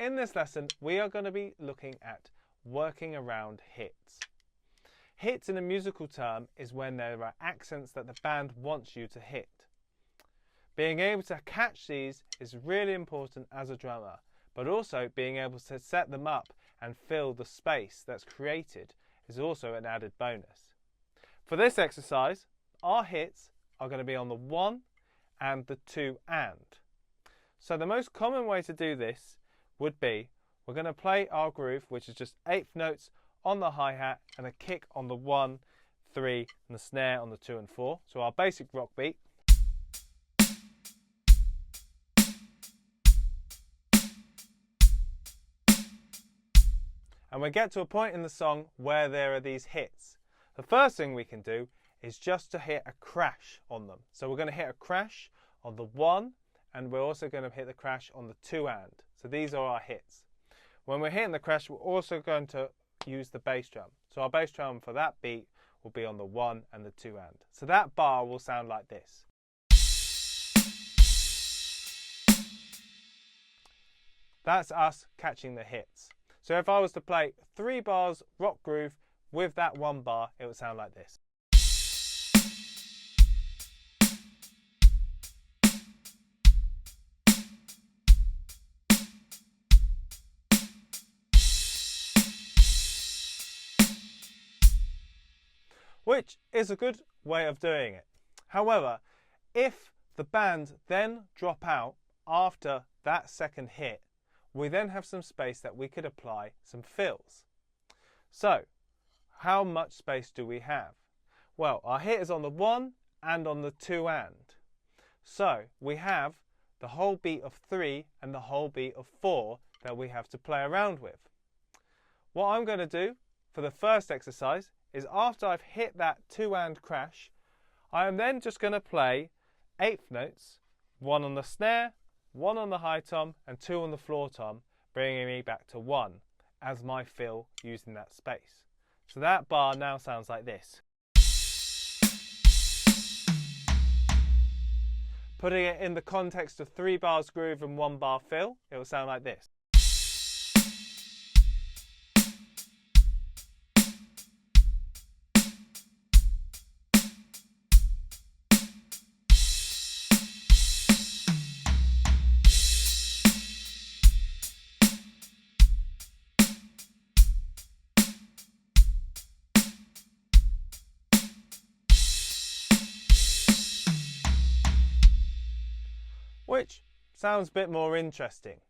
in this lesson, we are going to be looking at working around hits. Hits in a musical term is when there are accents that the band wants you to hit. Being able to catch these is really important as a drummer, but also being able to set them up and fill the space that's created is also an added bonus. For this exercise, our hits are going to be on the 1 and the 2 and. So the most common way to do this would be we're going to play our groove, which is just 8th notes on the hi-hat and a kick on the 1, 3 and the snare on the 2 and 4. So our basic rock beat. And we get to a point in the song where there are these hits. The first thing we can do is just to hit a crash on them. So we're going to hit a crash on the 1 and we're also going to hit the crash on the 2 and. So these are our hits. When we're hitting the crash, we're also going to use the bass drum. So our bass drum for that beat will be on the 1 and the 2 and. So that bar will sound like this. That's us catching the hits. So if I was to play 3 bars rock groove with that 1 bar, it would sound like this. Which is a good way of doing it. However, if the band then drop out after that second hit, we then have some space that we could apply some fills. So, how much space do we have? Well, our hit is on the 1 and on the 2 and. So, we have the whole beat of 3 and the whole beat of 4 that we have to play around with. What I'm going to do for the first exercise is after I've hit that 2 and crash, I am then just going to play 8th notes, 1 on the snare, 1 on the high tom and 2 on the floor tom, bringing me back to 1 as my fill using that space. So that bar now sounds like this. Putting it in the context of 3 bars groove and 1 bar fill, it will sound like this. Which sounds a bit more interesting.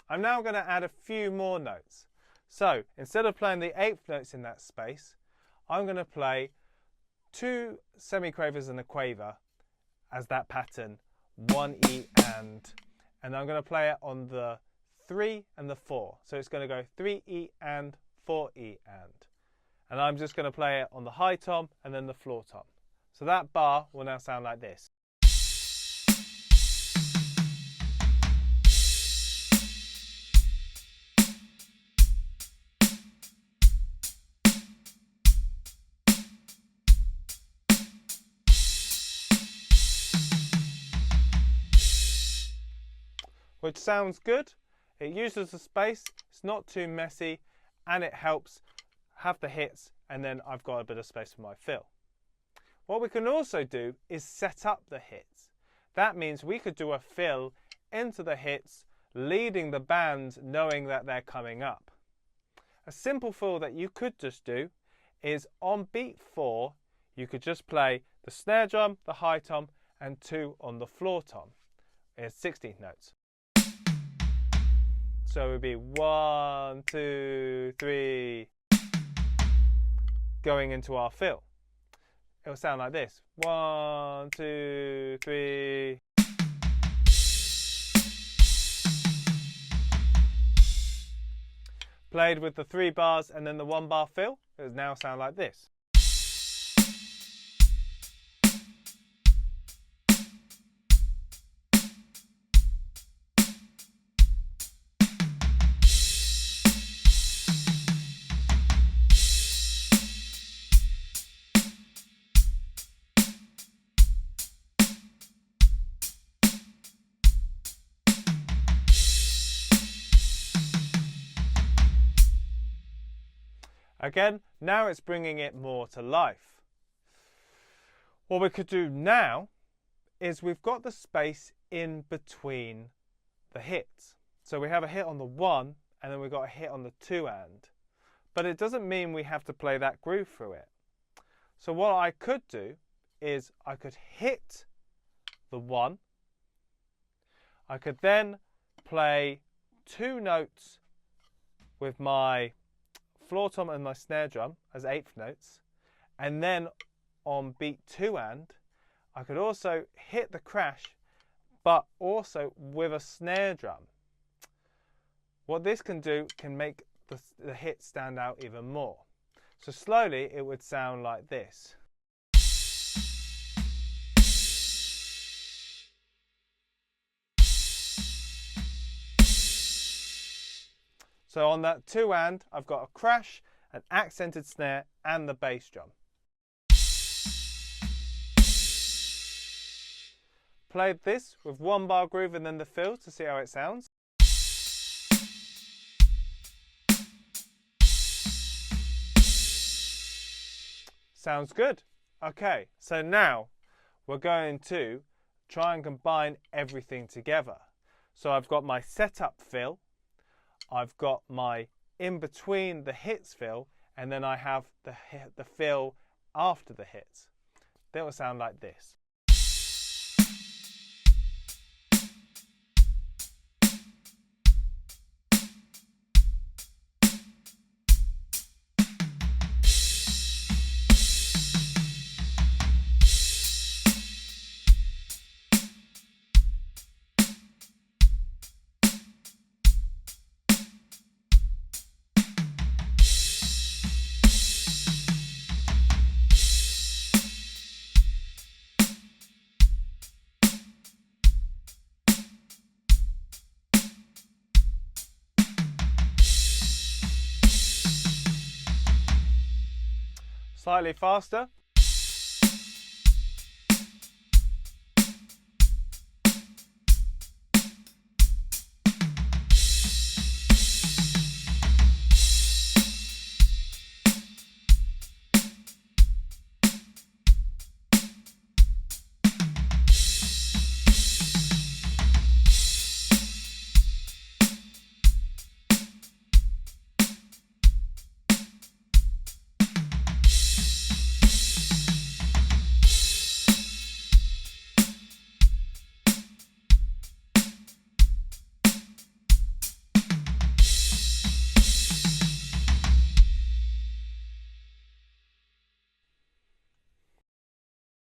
I'm now going to add a few more notes. So instead of playing the 8th notes in that space, I'm going to play 2 semiquavers and a quaver as that pattern, 1 E and I'm going to play it on the 3 and the 4. So it's going to go 3 E and 4 E and I'm just going to play it on the high tom and then the floor tom. So that bar will now sound like this. Which sounds good. It uses the space, it's not too messy, and it helps have the hits, and then I've got a bit of space for my fill. What we can also do is set up the hits. That means we could do a fill into the hits, leading the band knowing that they're coming up. A simple fill that you could just do is on beat 4, you could just play the snare drum, the high tom, and 2 on the floor tom. It's 16th notes. So it would be 1, 2, 3, going into our fill. It will sound like this. 1, 2, 3. Played with the 3 bars and then the 1 bar fill, it would now sound like this. Again, now it's bringing it more to life. What we could do now is we've got the space in between the hits. So we have a hit on the 1 and then we've got a hit on the 2 and. But it doesn't mean we have to play that groove through it. So what I could do is I could hit the 1. I could then play 2 notes with my floor tom and my snare drum as 8th notes, and then on beat 2 and I could also hit the crash but also with a snare drum. What this can do can make the hit stand out even more. So slowly it would sound like this. So on that 2 and, I've got a crash, an accented snare and the bass drum. Played this with 1 bar groove and then the fill to see how it sounds. Sounds good. Okay, so now we're going to try and combine everything together. So I've got my setup fill, I've got my in between the hits fill, and then I have the fill after the hits. That will sound like this. Slightly faster.